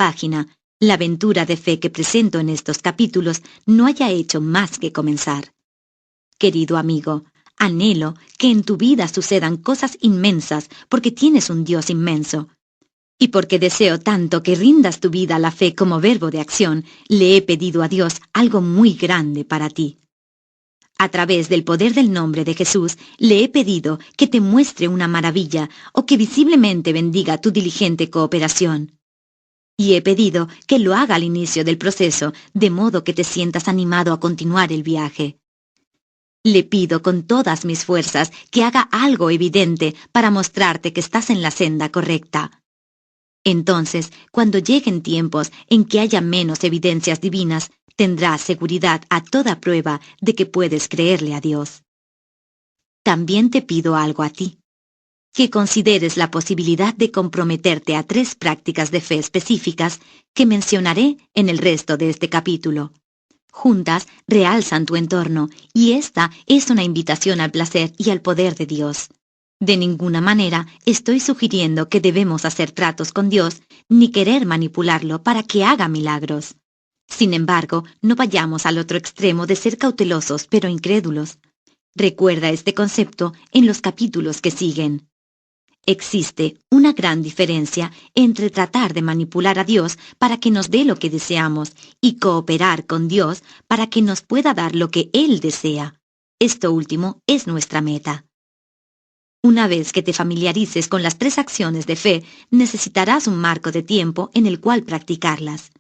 página, la aventura de fe que presento en estos capítulos no haya hecho más que comenzar. Querido amigo, anhelo que en tu vida sucedan cosas inmensas porque tienes un Dios inmenso. Y porque deseo tanto que rindas tu vida a la fe como verbo de acción, le he pedido a Dios algo muy grande para ti. A través del poder del nombre de Jesús, le he pedido que te muestre una maravilla o que visiblemente bendiga tu diligente cooperación. Y he pedido que lo haga al inicio del proceso, de modo que te sientas animado a continuar el viaje. Le pido con todas mis fuerzas que haga algo evidente para mostrarte que estás en la senda correcta. Entonces, cuando lleguen tiempos en que haya menos evidencias divinas, tendrás seguridad a toda prueba de que puedes creerle a Dios. También te pido algo a ti, que consideres la posibilidad de comprometerte a 3 prácticas de fe específicas que mencionaré en el resto de este capítulo. Juntas realzan tu entorno, y esta es una invitación al placer y al poder de Dios. De ninguna manera estoy sugiriendo que debemos hacer tratos con Dios, ni querer manipularlo para que haga milagros. Sin embargo, no vayamos al otro extremo de ser cautelosos pero incrédulos. Recuerda este concepto en los capítulos que siguen. Existe una gran diferencia entre tratar de manipular a Dios para que nos dé lo que deseamos y cooperar con Dios para que nos pueda dar lo que Él desea. Esto último es nuestra meta. Una vez que te familiarices con las 3 acciones de fe, necesitarás un marco de tiempo en el cual practicarlas.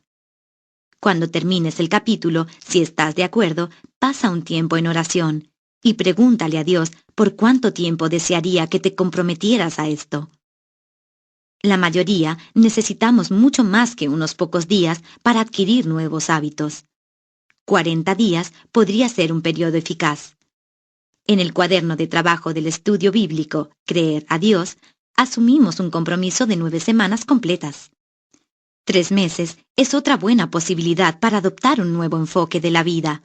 Cuando termines el capítulo, si estás de acuerdo, pasa un tiempo en oración y pregúntale a Dios por cuánto tiempo desearía que te comprometieras a esto. La mayoría necesitamos mucho más que unos pocos días para adquirir nuevos hábitos. 40 días podría ser un periodo eficaz. En el cuaderno de trabajo del estudio bíblico, Creer a Dios, asumimos un compromiso de 9 semanas completas. 3 meses es otra buena posibilidad para adoptar un nuevo enfoque de la vida.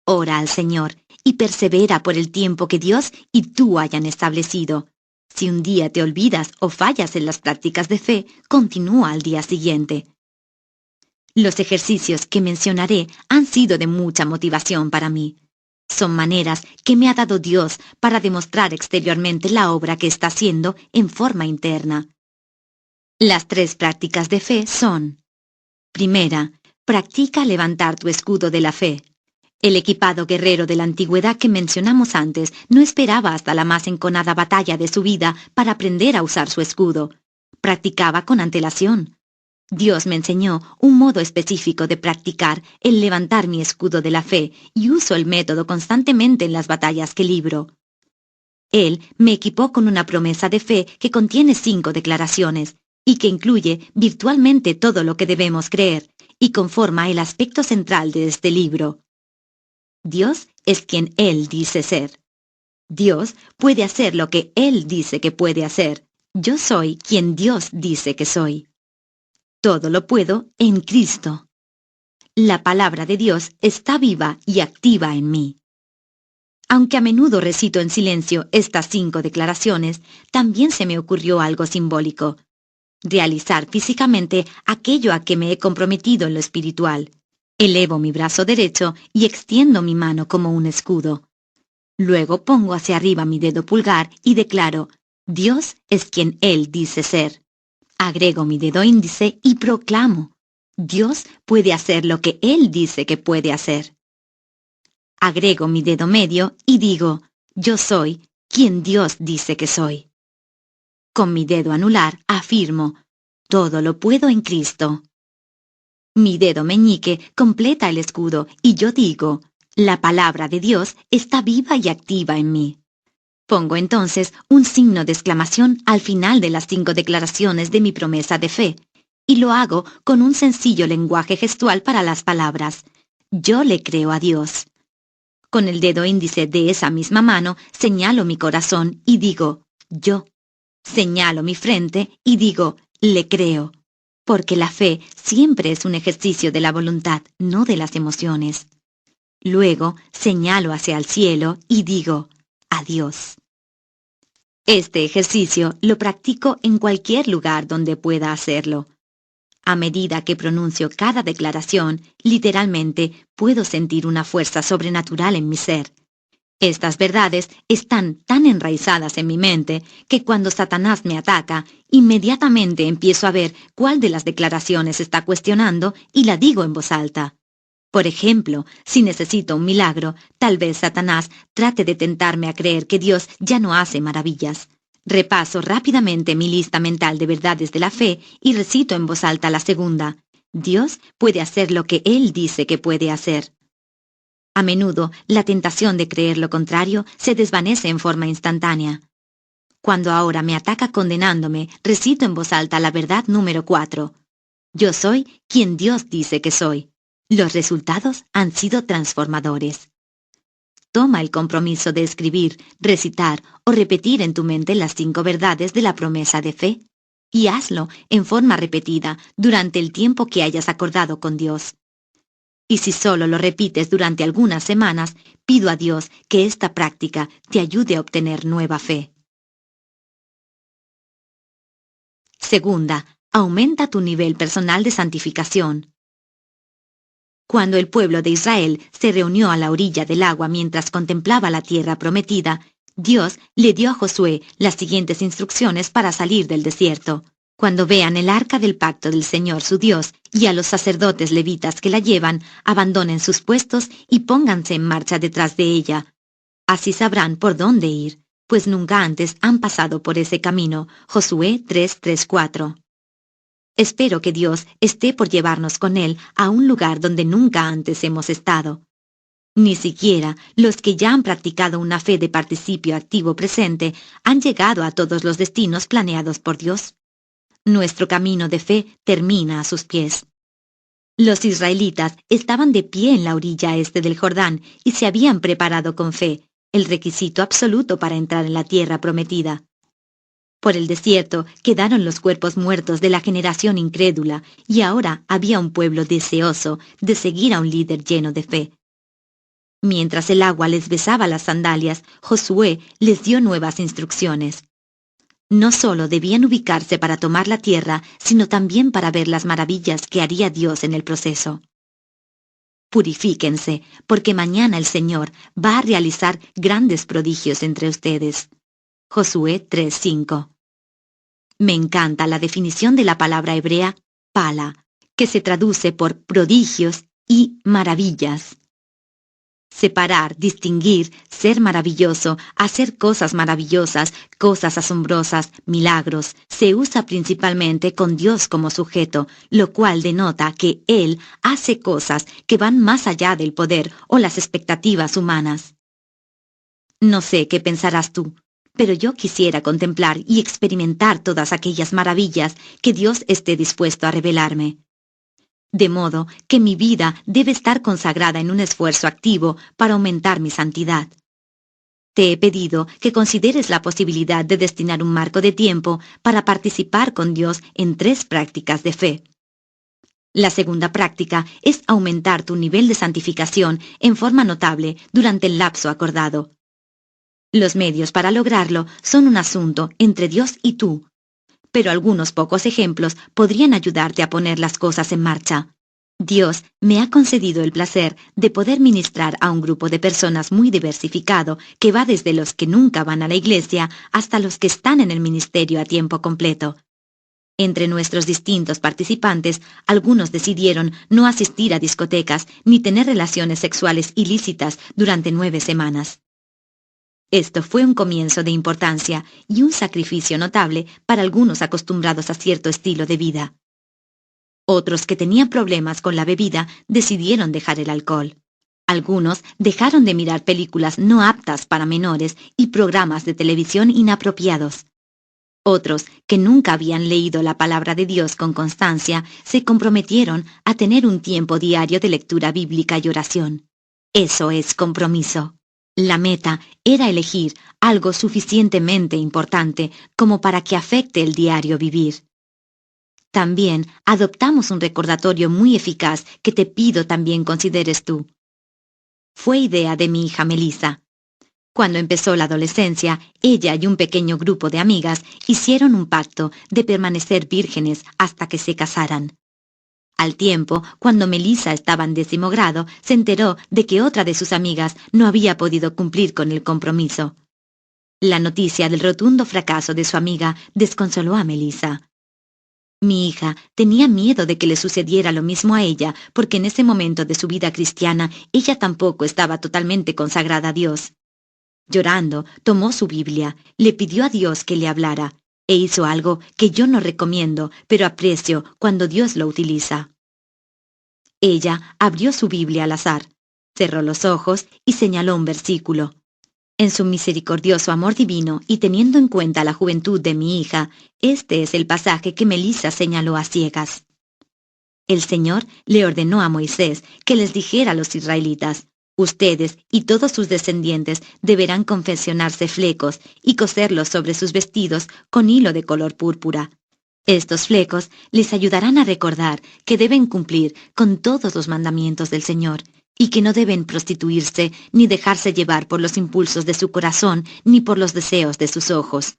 Ora al Señor y persevera por el tiempo que Dios y tú hayan establecido. Si un día te olvidas o fallas en las prácticas de fe, continúa al día siguiente. Los ejercicios que mencionaré han sido de mucha motivación para mí. Son maneras que me ha dado Dios para demostrar exteriormente la obra que está haciendo en forma interna. Las 3 prácticas de fe son: primera, practica levantar tu escudo de la fe. El equipado guerrero de la antigüedad que mencionamos antes no esperaba hasta la más enconada batalla de su vida para aprender a usar su escudo. Practicaba con antelación. Dios me enseñó un modo específico de practicar el levantar mi escudo de la fe y uso el método constantemente en las batallas que libro. Él me equipó con una promesa de fe que contiene 5 declaraciones y que incluye virtualmente todo lo que debemos creer y conforma el aspecto central de este libro. Dios es quien Él dice ser. Dios puede hacer lo que Él dice que puede hacer. Yo soy quien Dios dice que soy. Todo lo puedo en Cristo. La palabra de Dios está viva y activa en mí. Aunque a menudo recito en silencio estas 5 declaraciones, también se me ocurrió algo simbólico: realizar físicamente aquello a que me he comprometido en lo espiritual. Elevo mi brazo derecho y extiendo mi mano como un escudo. Luego pongo hacia arriba mi dedo pulgar y declaro: Dios es quien Él dice ser. Agrego mi dedo índice y proclamo: Dios puede hacer lo que Él dice que puede hacer. Agrego mi dedo medio y digo: yo soy quien Dios dice que soy. Con mi dedo anular afirmo: todo lo puedo en Cristo. Mi dedo meñique completa el escudo y yo digo: la palabra de Dios está viva y activa en mí. Pongo entonces un signo de exclamación al final de las 5 declaraciones de mi promesa de fe, y lo hago con un sencillo lenguaje gestual para las palabras: yo le creo a Dios. Con el dedo índice de esa misma mano señalo mi corazón y digo: yo. Señalo mi frente y digo: le creo. Porque la fe siempre es un ejercicio de la voluntad, no de las emociones. Luego señalo hacia el cielo y digo: a Dios. Este ejercicio lo practico en cualquier lugar donde pueda hacerlo. A medida que pronuncio cada declaración, literalmente puedo sentir una fuerza sobrenatural en mi ser. Estas verdades están tan enraizadas en mi mente que cuando Satanás me ataca, inmediatamente empiezo a ver cuál de las declaraciones está cuestionando y la digo en voz alta. Por ejemplo, si necesito un milagro, tal vez Satanás trate de tentarme a creer que Dios ya no hace maravillas. Repaso rápidamente mi lista mental de verdades de la fe y recito en voz alta la segunda. Dios puede hacer lo que Él dice que puede hacer. A menudo, la tentación de creer lo contrario se desvanece en forma instantánea. Cuando ahora me ataca condenándome, recito en voz alta la verdad número 4. Yo soy quien Dios dice que soy. Los resultados han sido transformadores. Toma el compromiso de escribir, recitar o repetir en tu mente las 5 verdades de la promesa de fe, y hazlo en forma repetida durante el tiempo que hayas acordado con Dios. Y si solo lo repites durante algunas semanas, pido a Dios que esta práctica te ayude a obtener nueva fe. Segunda, aumenta tu nivel personal de santificación. Cuando el pueblo de Israel se reunió a la orilla del agua mientras contemplaba la tierra prometida, Dios le dio a Josué las siguientes instrucciones para salir del desierto. Cuando vean el arca del pacto del Señor su Dios y a los sacerdotes levitas que la llevan, abandonen sus puestos y pónganse en marcha detrás de ella. Así sabrán por dónde ir, pues nunca antes han pasado por ese camino. Josué 3:4. Espero que Dios esté por llevarnos con Él a un lugar donde nunca antes hemos estado. Ni siquiera los que ya han practicado una fe de participio activo presente han llegado a todos los destinos planeados por Dios. Nuestro camino de fe termina a sus pies. Los israelitas estaban de pie en la orilla este del Jordán y se habían preparado con fe, el requisito absoluto para entrar en la tierra prometida. Por el desierto quedaron los cuerpos muertos de la generación incrédula y ahora había un pueblo deseoso de seguir a un líder lleno de fe. Mientras el agua les besaba las sandalias, Josué les dio nuevas instrucciones. No solo debían ubicarse para tomar la tierra, sino también para ver las maravillas que haría Dios en el proceso. Purifíquense, porque mañana el Señor va a realizar grandes prodigios entre ustedes. Josué 3:5. Me encanta la definición de la palabra hebrea pala, que se traduce por prodigios y maravillas. Separar, distinguir, ser maravilloso, hacer cosas maravillosas, cosas asombrosas, milagros, se usa principalmente con Dios como sujeto, lo cual denota que Él hace cosas que van más allá del poder o las expectativas humanas. No sé qué pensarás tú, pero yo quisiera contemplar y experimentar todas aquellas maravillas que Dios esté dispuesto a revelarme. De modo que mi vida debe estar consagrada en un esfuerzo activo para aumentar mi santidad. Te he pedido que consideres la posibilidad de destinar un marco de tiempo para participar con Dios en 3 prácticas de fe. La segunda práctica es aumentar tu nivel de santificación en forma notable durante el lapso acordado. Los medios para lograrlo son un asunto entre Dios y tú, pero algunos pocos ejemplos podrían ayudarte a poner las cosas en marcha. Dios me ha concedido el placer de poder ministrar a un grupo de personas muy diversificado que va desde los que nunca van a la iglesia hasta los que están en el ministerio a tiempo completo. Entre nuestros distintos participantes, algunos decidieron no asistir a discotecas ni tener relaciones sexuales ilícitas durante 9 semanas. Esto fue un comienzo de importancia y un sacrificio notable para algunos acostumbrados a cierto estilo de vida. Otros que tenían problemas con la bebida decidieron dejar el alcohol. Algunos dejaron de mirar películas no aptas para menores y programas de televisión inapropiados. Otros, que nunca habían leído la palabra de Dios con constancia, se comprometieron a tener un tiempo diario de lectura bíblica y oración. Eso es compromiso. La meta era elegir algo suficientemente importante como para que afecte el diario vivir. También adoptamos un recordatorio muy eficaz que te pido también consideres tú. Fue idea de mi hija Melissa. Cuando empezó la adolescencia, ella y un pequeño grupo de amigas hicieron un pacto de permanecer vírgenes hasta que se casaran. Al tiempo, cuando Melissa estaba en 10º grado, se enteró de que otra de sus amigas no había podido cumplir con el compromiso. La noticia del rotundo fracaso de su amiga desconsoló a Melissa. Mi hija tenía miedo de que le sucediera lo mismo a ella, porque en ese momento de su vida cristiana ella tampoco estaba totalmente consagrada a Dios. Llorando, tomó su Biblia, le pidió a Dios que le hablara, e hizo algo que yo no recomiendo, pero aprecio cuando Dios lo utiliza. Ella abrió su Biblia al azar, cerró los ojos y señaló un versículo. En su misericordioso amor divino y teniendo en cuenta la juventud de mi hija, este es el pasaje que Melissa señaló a ciegas. El Señor le ordenó a Moisés que les dijera a los israelitas: ustedes y todos sus descendientes deberán confeccionarse flecos y coserlos sobre sus vestidos con hilo de color púrpura. Estos flecos les ayudarán a recordar que deben cumplir con todos los mandamientos del Señor y que no deben prostituirse ni dejarse llevar por los impulsos de su corazón ni por los deseos de sus ojos.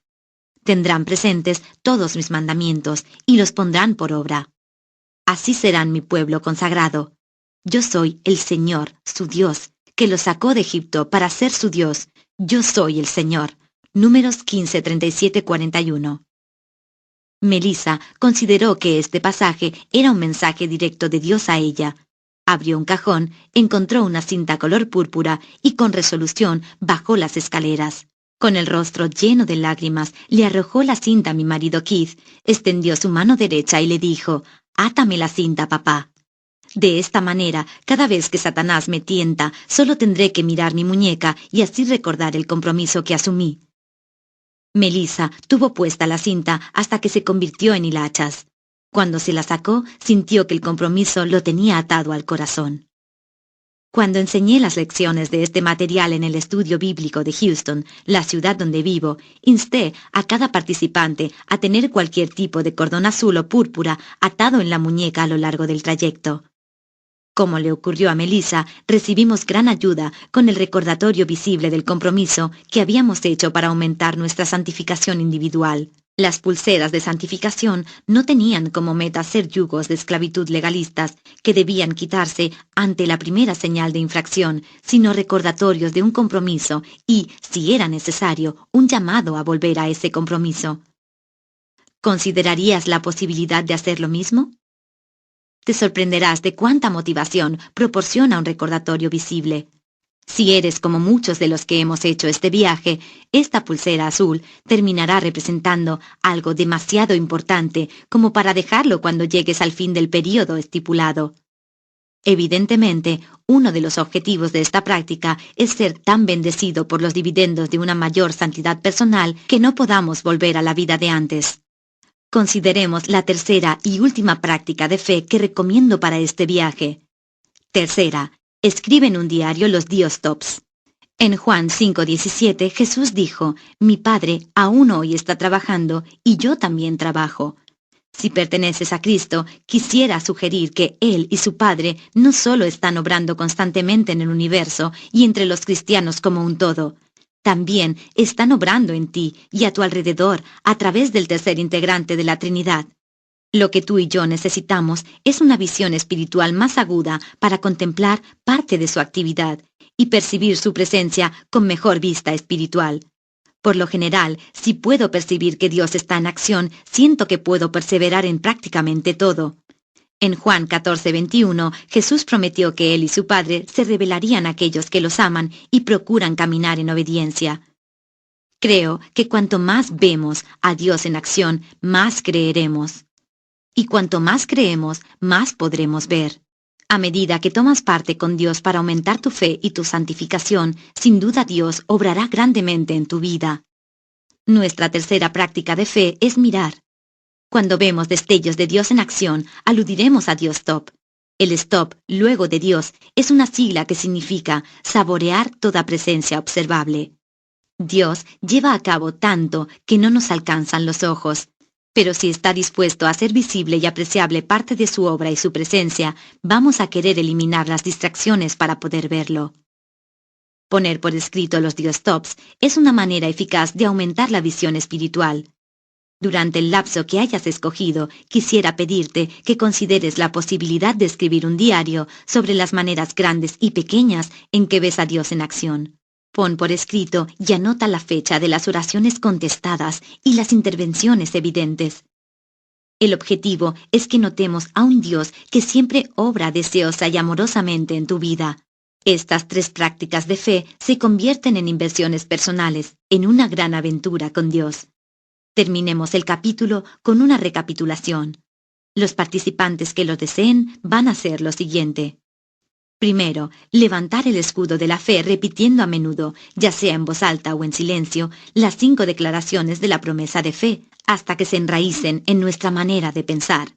Tendrán presentes todos mis mandamientos y los pondrán por obra. Así serán mi pueblo consagrado. Yo soy el Señor, su Dios, que los sacó de Egipto para ser su Dios. Yo soy el Señor. Números 15, 37, 41. Melissa consideró que este pasaje era un mensaje directo de Dios a ella. Abrió un cajón, encontró una cinta color púrpura y con resolución bajó las escaleras. Con el rostro lleno de lágrimas, le arrojó la cinta a mi marido Keith, extendió su mano derecha y le dijo: «Átame la cinta, papá». De esta manera, cada vez que Satanás me tienta, solo tendré que mirar mi muñeca y así recordar el compromiso que asumí. Melissa tuvo puesta la cinta hasta que se convirtió en hilachas. Cuando se la sacó, sintió que el compromiso lo tenía atado al corazón. Cuando enseñé las lecciones de este material en el estudio bíblico de Houston, la ciudad donde vivo, insté a cada participante a tener cualquier tipo de cordón azul o púrpura atado en la muñeca a lo largo del trayecto. Como le ocurrió a Melissa, recibimos gran ayuda con el recordatorio visible del compromiso que habíamos hecho para aumentar nuestra santificación individual. Las pulseras de santificación no tenían como meta ser yugos de esclavitud legalistas que debían quitarse ante la primera señal de infracción, sino recordatorios de un compromiso y, si era necesario, un llamado a volver a ese compromiso. ¿Considerarías la posibilidad de hacer lo mismo? Te sorprenderás de cuánta motivación proporciona un recordatorio visible. Si eres como muchos de los que hemos hecho este viaje, esta pulsera azul terminará representando algo demasiado importante como para dejarlo cuando llegues al fin del período estipulado. Evidentemente, uno de los objetivos de esta práctica es ser tan bendecido por los dividendos de una mayor santidad personal que no podamos volver a la vida de antes. Consideremos la tercera y última práctica de fe que recomiendo para este viaje. Tercera, escribe en un diario los dióstops. En Juan 5:17 Jesús dijo: «Mi Padre aún hoy está trabajando y yo también trabajo». Si perteneces a Cristo, quisiera sugerir que Él y su Padre no solo están obrando constantemente en el universo y entre los cristianos como un todo, también están obrando en ti y a tu alrededor a través del tercer integrante de la Trinidad. Lo que tú y yo necesitamos es una visión espiritual más aguda para contemplar parte de su actividad y percibir su presencia con mejor vista espiritual. Por lo general, si puedo percibir que Dios está en acción, siento que puedo perseverar en prácticamente todo. En Juan 14:21, Jesús prometió que Él y su Padre se revelarían a aquellos que los aman y procuran caminar en obediencia. Creo que cuanto más vemos a Dios en acción, más creeremos. Y cuanto más creemos, más podremos ver. A medida que tomas parte con Dios para aumentar tu fe y tu santificación, sin duda Dios obrará grandemente en tu vida. Nuestra tercera práctica de fe es mirar. Cuando vemos destellos de Dios en acción, aludiremos a Dios-stop. El stop, luego de Dios, es una sigla que significa saborear toda presencia observable. Dios lleva a cabo tanto que no nos alcanzan los ojos. Pero si está dispuesto a hacer visible y apreciable parte de su obra y su presencia, vamos a querer eliminar las distracciones para poder verlo. Poner por escrito los Dios-stops es una manera eficaz de aumentar la visión espiritual. Durante el lapso que hayas escogido, quisiera pedirte que consideres la posibilidad de escribir un diario sobre las maneras grandes y pequeñas en que ves a Dios en acción. Pon por escrito y anota la fecha de las oraciones contestadas y las intervenciones evidentes. El objetivo es que notemos a un Dios que siempre obra deseosa y amorosamente en tu vida. Estas 3 prácticas de fe se convierten en inversiones personales, en una gran aventura con Dios. Terminemos el capítulo con una recapitulación. Los participantes que lo deseen van a hacer lo siguiente. Primero, levantar el escudo de la fe repitiendo a menudo, ya sea en voz alta o en silencio, las 5 declaraciones de la promesa de fe, hasta que se enraícen en nuestra manera de pensar.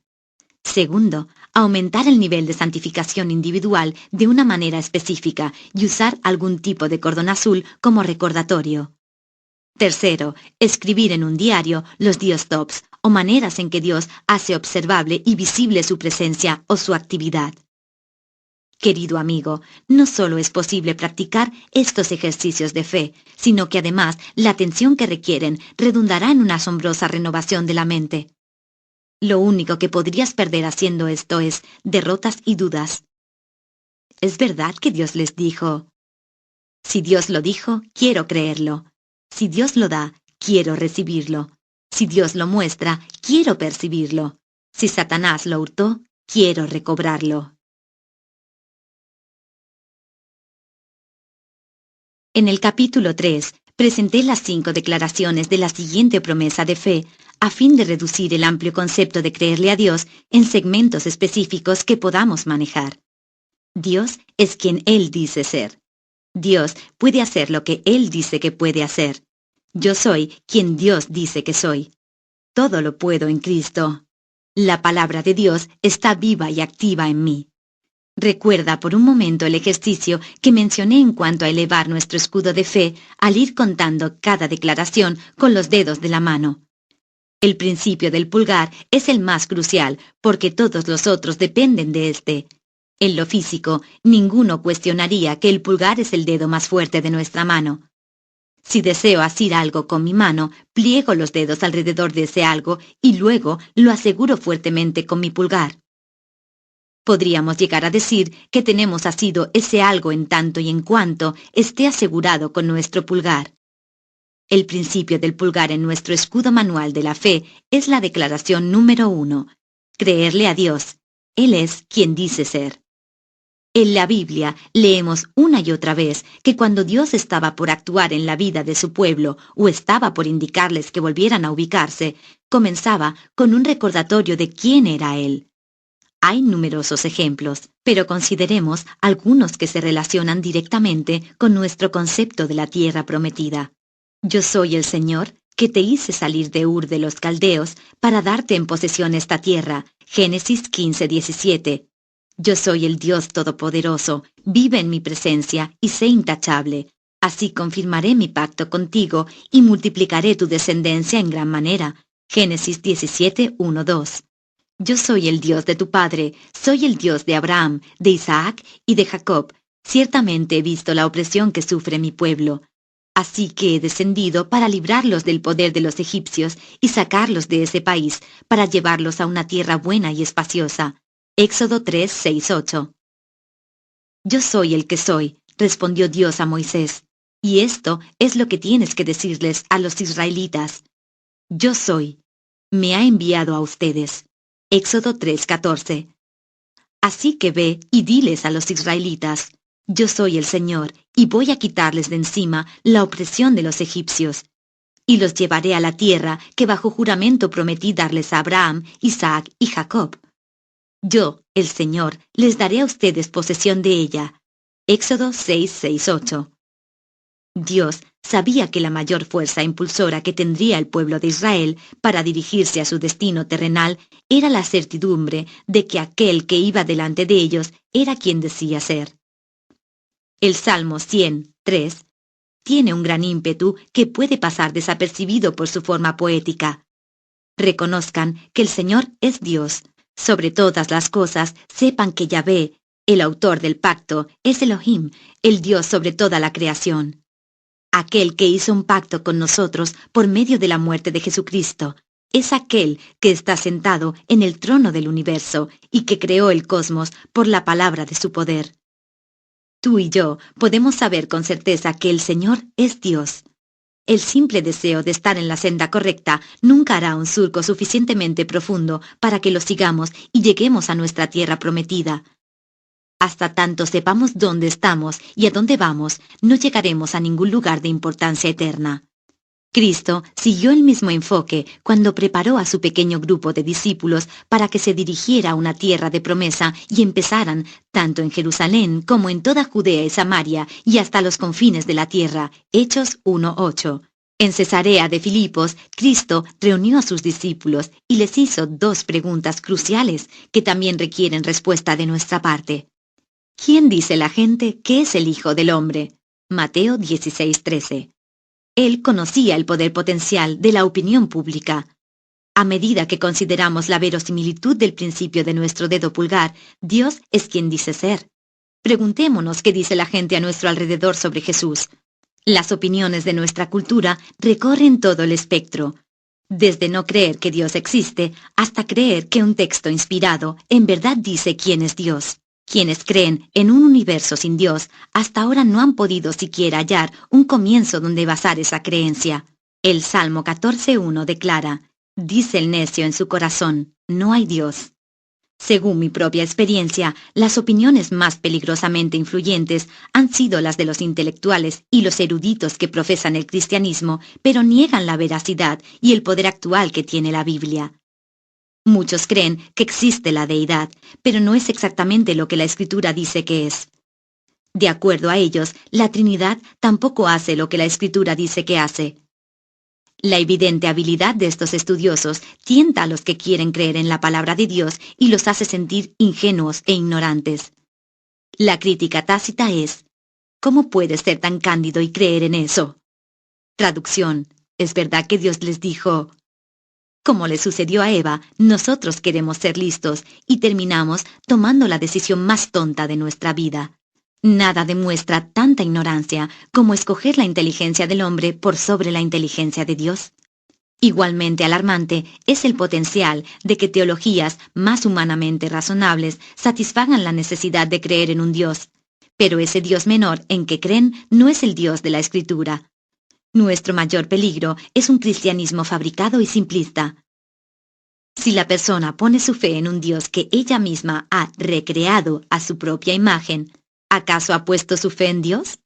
Segundo, aumentar el nivel de santificación individual de una manera específica y usar algún tipo de cordón azul como recordatorio. Tercero, escribir en un diario los Dios tops o maneras en que Dios hace observable y visible su presencia o su actividad. Querido amigo, no solo es posible practicar estos ejercicios de fe, sino que además la atención que requieren redundará en una asombrosa renovación de la mente. Lo único que podrías perder haciendo esto es derrotas y dudas. ¿Es verdad que Dios les dijo? Si Dios lo dijo, quiero creerlo. Si Dios lo da, quiero recibirlo. Si Dios lo muestra, quiero percibirlo. Si Satanás lo hurtó, quiero recobrarlo. En el capítulo 3, presenté las 5 declaraciones de la siguiente promesa de fe, a fin de reducir el amplio concepto de creerle a Dios en segmentos específicos que podamos manejar. Dios es quien Él dice ser. Dios puede hacer lo que Él dice que puede hacer. Yo soy quien Dios dice que soy. Todo lo puedo en Cristo. La palabra de Dios está viva y activa en mí. Recuerda por un momento el ejercicio que mencioné en cuanto a elevar nuestro escudo de fe al ir contando cada declaración con los dedos de la mano. El principio del pulgar es el más crucial porque todos los otros dependen de este. En lo físico, ninguno cuestionaría que el pulgar es el dedo más fuerte de nuestra mano. Si deseo asir algo con mi mano, pliego los dedos alrededor de ese algo y luego lo aseguro fuertemente con mi pulgar. Podríamos llegar a decir que tenemos asido ese algo en tanto y en cuanto esté asegurado con nuestro pulgar. El principio del pulgar en nuestro escudo manual de la fe es la declaración número 1. Creerle a Dios. Él es quien dice ser. En la Biblia leemos una y otra vez que cuando Dios estaba por actuar en la vida de su pueblo o estaba por indicarles que volvieran a ubicarse, comenzaba con un recordatorio de quién era Él. Hay numerosos ejemplos, pero consideremos algunos que se relacionan directamente con nuestro concepto de la tierra prometida. Yo soy el Señor que te hice salir de Ur de los Caldeos para darte en posesión esta tierra. Génesis 15:17. Yo soy el Dios Todopoderoso, vive en mi presencia y sé intachable. Así confirmaré mi pacto contigo y multiplicaré tu descendencia en gran manera. Génesis 17:1-2. Yo soy el Dios de tu padre, soy el Dios de Abraham, de Isaac y de Jacob. Ciertamente he visto la opresión que sufre mi pueblo. Así que he descendido para librarlos del poder de los egipcios y sacarlos de ese país, para llevarlos a una tierra buena y espaciosa. Éxodo 3:6-8. Yo soy el que soy, respondió Dios a Moisés. Y esto es lo que tienes que decirles a los israelitas. Yo soy. Me ha enviado a ustedes. Éxodo 3:14. Así que ve y diles a los israelitas, yo soy el Señor, y voy a quitarles de encima la opresión de los egipcios, y los llevaré a la tierra que bajo juramento prometí darles a Abraham, Isaac y Jacob. Yo, el Señor, les daré a ustedes posesión de ella. Éxodo 6:6-8. Dios sabía que la mayor fuerza impulsora que tendría el pueblo de Israel para dirigirse a su destino terrenal era la certidumbre de que aquel que iba delante de ellos era quien decía ser. El Salmo 100:3 tiene un gran ímpetu que puede pasar desapercibido por su forma poética. Reconozcan que el Señor es Dios. Sobre todas las cosas, sepan que Yahvé, el autor del pacto, es Elohim, el Dios sobre toda la creación. Aquel que hizo un pacto con nosotros por medio de la muerte de Jesucristo. es aquel que está sentado en el trono del universo y que creó el cosmos por la palabra de su poder. Tú y yo podemos saber con certeza que el Señor es Dios. El simple deseo de estar en la senda correcta nunca hará un surco suficientemente profundo para que lo sigamos y lleguemos a nuestra tierra prometida. Hasta tanto sepamos dónde estamos y a dónde vamos, no llegaremos a ningún lugar de importancia eterna. Cristo siguió el mismo enfoque cuando preparó a su pequeño grupo de discípulos para que se dirigiera a una tierra de promesa y empezaran, tanto en Jerusalén como en toda Judea y Samaria y hasta los confines de la tierra. Hechos 1:8. En Cesarea de Filipos, Cristo reunió a sus discípulos y les hizo dos preguntas cruciales que también requieren respuesta de nuestra parte. ¿Quién dice la gente que es el Hijo del Hombre? Mateo 16:13. Él conocía el poder potencial de la opinión pública. A medida que consideramos la verosimilitud del principio de nuestro dedo pulgar, Dios es quien dice ser. Preguntémonos qué dice la gente a nuestro alrededor sobre Jesús. Las opiniones de nuestra cultura recorren todo el espectro, desde no creer que Dios existe hasta creer que un texto inspirado en verdad dice quién es Dios. Quienes creen en un universo sin Dios hasta ahora no han podido siquiera hallar un comienzo donde basar esa creencia. El Salmo 14:1 declara: dice el necio en su corazón, no hay Dios. Según mi propia experiencia, las opiniones más peligrosamente influyentes han sido las de los intelectuales y los eruditos que profesan el cristianismo, pero niegan la veracidad y el poder actual que tiene la Biblia. Muchos creen que existe la deidad, pero no es exactamente lo que la Escritura dice que es. De acuerdo a ellos, la Trinidad tampoco hace lo que la Escritura dice que hace. La evidente habilidad de estos estudiosos tienta a los que quieren creer en la palabra de Dios y los hace sentir ingenuos e ignorantes. La crítica tácita es: ¿cómo puedes ser tan cándido y creer en eso? Traducción: ¿es verdad que Dios les dijo? Como le sucedió a Eva, nosotros queremos ser listos y terminamos tomando la decisión más tonta de nuestra vida. Nada demuestra tanta ignorancia como escoger la inteligencia del hombre por sobre la inteligencia de Dios. Igualmente alarmante es el potencial de que teologías más humanamente razonables satisfagan la necesidad de creer en un Dios. Pero ese Dios menor en que creen no es el Dios de la Escritura. Nuestro mayor peligro es un cristianismo fabricado y simplista. Si la persona pone su fe en un Dios que ella misma ha recreado a su propia imagen, ¿acaso ha puesto su fe en Dios?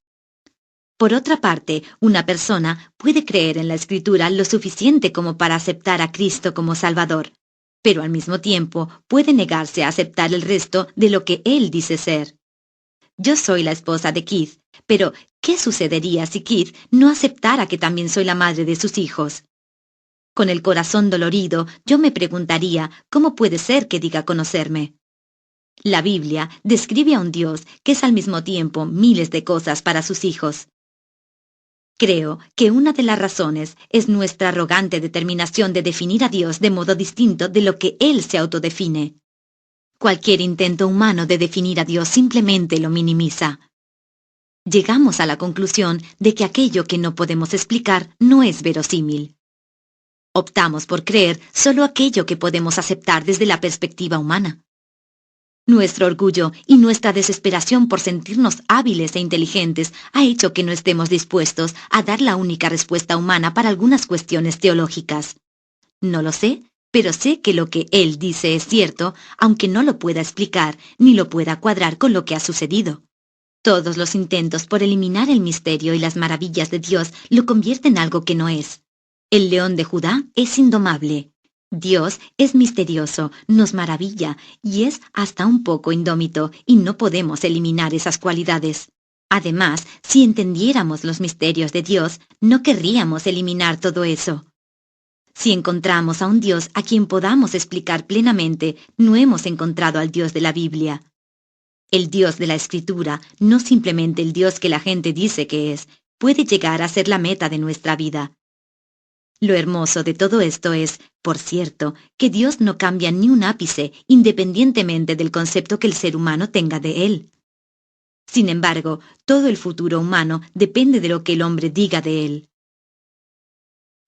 Por otra parte, una persona puede creer en la Escritura lo suficiente como para aceptar a Cristo como Salvador, pero al mismo tiempo puede negarse a aceptar el resto de lo que Él dice ser. Yo soy la esposa de Keith, pero ¿qué sucedería si Keith no aceptara que también soy la madre de sus hijos? Con el corazón dolorido, yo me preguntaría cómo puede ser que diga conocerme. La Biblia describe a un Dios que es al mismo tiempo miles de cosas para sus hijos. Creo que una de las razones es nuestra arrogante determinación de definir a Dios de modo distinto de lo que Él se autodefine. Cualquier intento humano de definir a Dios simplemente lo minimiza. Llegamos a la conclusión de que aquello que no podemos explicar no es verosímil. Optamos por creer solo aquello que podemos aceptar desde la perspectiva humana. Nuestro orgullo y nuestra desesperación por sentirnos hábiles e inteligentes ha hecho que no estemos dispuestos a dar la única respuesta humana para algunas cuestiones teológicas. No lo sé, pero sé que lo que Él dice es cierto, aunque no lo pueda explicar ni lo pueda cuadrar con lo que ha sucedido. Todos los intentos por eliminar el misterio y las maravillas de Dios lo convierten en algo que no es. El león de Judá es indomable. Dios es misterioso, nos maravilla y es hasta un poco indómito y no podemos eliminar esas cualidades. Además, si entendiéramos los misterios de Dios, no querríamos eliminar todo eso. Si encontramos a un Dios a quien podamos explicar plenamente, no hemos encontrado al Dios de la Biblia. El Dios de la Escritura, no simplemente el Dios que la gente dice que es, puede llegar a ser la meta de nuestra vida. Lo hermoso de todo esto es, por cierto, que Dios no cambia ni un ápice independientemente del concepto que el ser humano tenga de Él. Sin embargo, todo el futuro humano depende de lo que el hombre diga de Él.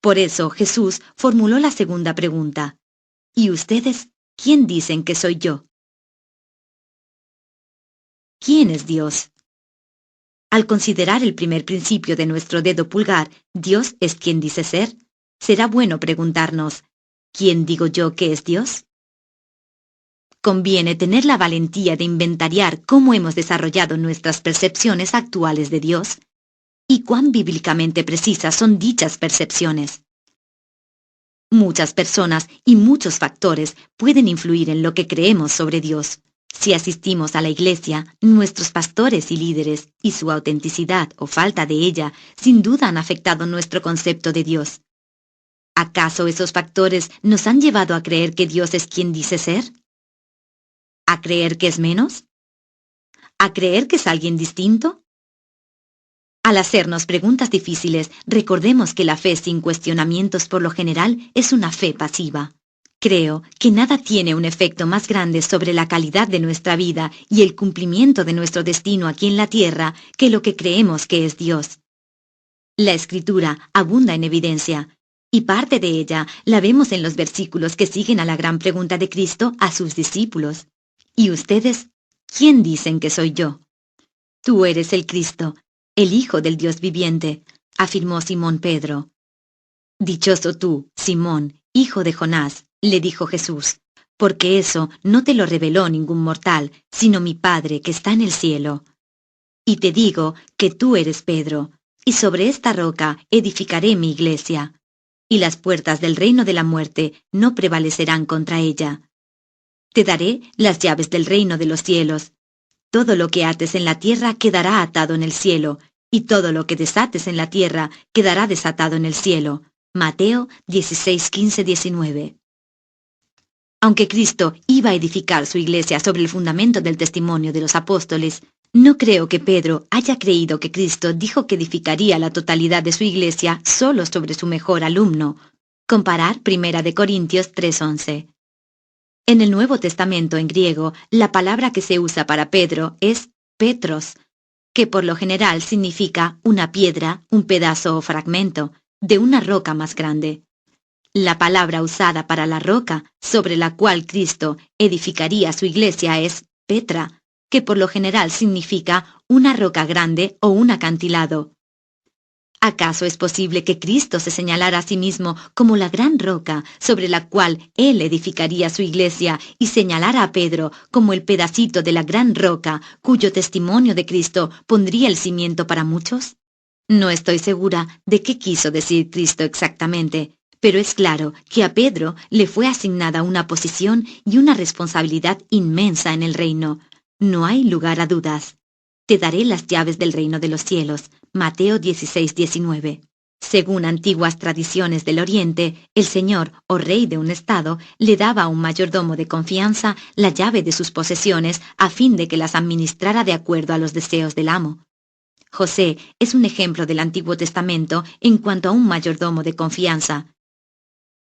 Por eso Jesús formuló la segunda pregunta. ¿Y ustedes quién dicen que soy yo? ¿Quién es Dios? Al considerar el primer principio de nuestro dedo pulgar, Dios es quien dice ser, será bueno preguntarnos, ¿quién digo yo que es Dios? Conviene tener la valentía de inventariar cómo hemos desarrollado nuestras percepciones actuales de Dios y cuán bíblicamente precisas son dichas percepciones. Muchas personas y muchos factores pueden influir en lo que creemos sobre Dios. Si asistimos a la iglesia, nuestros pastores y líderes y su autenticidad o falta de ella sin duda han afectado nuestro concepto de Dios. ¿Acaso esos factores nos han llevado a creer que Dios es quien dice ser? ¿A creer que es menos? ¿A creer que es alguien distinto? Al hacernos preguntas difíciles, recordemos que la fe sin cuestionamientos por lo general es una fe pasiva. Creo que nada tiene un efecto más grande sobre la calidad de nuestra vida y el cumplimiento de nuestro destino aquí en la tierra que lo que creemos que es Dios. La Escritura abunda en evidencia, y parte de ella la vemos en los versículos que siguen a la gran pregunta de Cristo a sus discípulos. ¿Y ustedes, quién dicen que soy yo? Tú eres el Cristo, el Hijo del Dios viviente, afirmó Simón Pedro. Dichoso tú, Simón, hijo de Jonás, le dijo Jesús, porque eso no te lo reveló ningún mortal, sino mi Padre que está en el cielo. Y te digo que tú eres Pedro, y sobre esta roca edificaré mi iglesia, y las puertas del reino de la muerte no prevalecerán contra ella. Te daré las llaves del reino de los cielos. Todo lo que ates en la tierra quedará atado en el cielo, y todo lo que desates en la tierra quedará desatado en el cielo. Mateo 16, 15, 19. Aunque Cristo iba a edificar su iglesia sobre el fundamento del testimonio de los apóstoles, no creo que Pedro haya creído que Cristo dijo que edificaría la totalidad de su iglesia solo sobre su mejor alumno. Comparar 1 Corintios 3:11. En el Nuevo Testamento en griego, la palabra que se usa para Pedro es Petros, que por lo general significa una piedra, un pedazo o fragmento, de una roca más grande. La palabra usada para la roca sobre la cual Cristo edificaría su iglesia es Petra, que por lo general significa una roca grande o un acantilado. ¿Acaso es posible que Cristo se señalara a sí mismo como la gran roca sobre la cual Él edificaría su iglesia y señalara a Pedro como el pedacito de la gran roca cuyo testimonio de Cristo pondría el cimiento para muchos? No estoy segura de qué quiso decir Cristo exactamente, pero es claro que a Pedro le fue asignada una posición y una responsabilidad inmensa en el reino. No hay lugar a dudas. Te daré las llaves del reino de los cielos. Mateo 16, 19. Según antiguas tradiciones del Oriente, el señor o rey de un estado le daba a un mayordomo de confianza la llave de sus posesiones a fin de que las administrara de acuerdo a los deseos del amo. José es un ejemplo del Antiguo Testamento en cuanto a un mayordomo de confianza.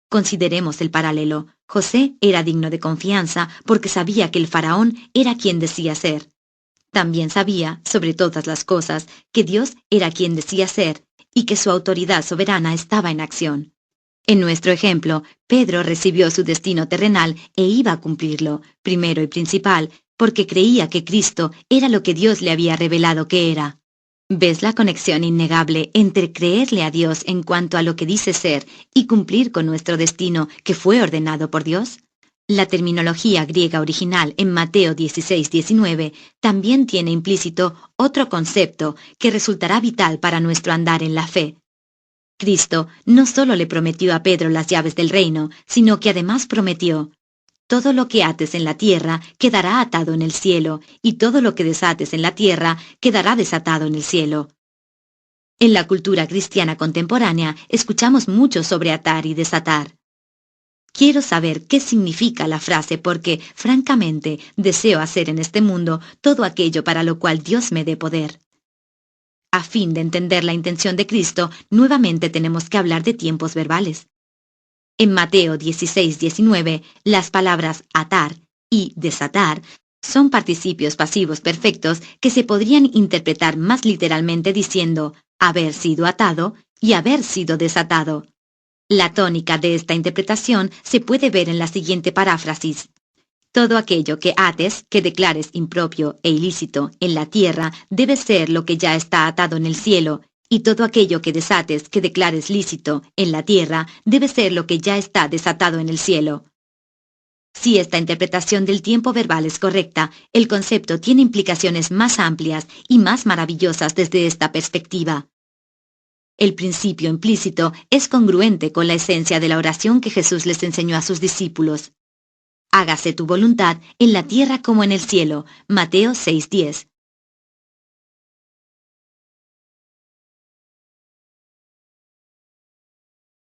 Consideremos el paralelo. José era digno de confianza porque sabía que el faraón era quien decía ser. También sabía, sobre todas las cosas, que Dios era quien decía ser y que su autoridad soberana estaba en acción. En nuestro ejemplo, Pedro recibió su destino terrenal e iba a cumplirlo, primero y principal, porque creía que Cristo era lo que Dios le había revelado que era. ¿Ves la conexión innegable entre creerle a Dios en cuanto a lo que dice ser y cumplir con nuestro destino que fue ordenado por Dios? La terminología griega original en Mateo 16, 19 también tiene implícito otro concepto que resultará vital para nuestro andar en la fe. Cristo no solo le prometió a Pedro las llaves del reino, sino que además prometió: todo lo que ates en la tierra quedará atado en el cielo, y todo lo que desates en la tierra quedará desatado en el cielo. En la cultura cristiana contemporánea escuchamos mucho sobre atar y desatar. Quiero saber qué significa la frase porque, francamente, deseo hacer en este mundo todo aquello para lo cual Dios me dé poder. A fin de entender la intención de Cristo, nuevamente tenemos que hablar de tiempos verbales. En Mateo 16, 19, las palabras atar y desatar son participios pasivos perfectos que se podrían interpretar más literalmente diciendo haber sido atado y haber sido desatado. La tónica de esta interpretación se puede ver en la siguiente paráfrasis. Todo aquello que ates, que declares impropio e ilícito en la tierra, debe ser lo que ya está atado en el cielo, y todo aquello que desates, que declares lícito en la tierra, debe ser lo que ya está desatado en el cielo. Si esta interpretación del tiempo verbal es correcta, el concepto tiene implicaciones más amplias y más maravillosas desde esta perspectiva. El principio implícito es congruente con la esencia de la oración que Jesús les enseñó a sus discípulos. Hágase tu voluntad en la tierra como en el cielo. Mateo 6:10.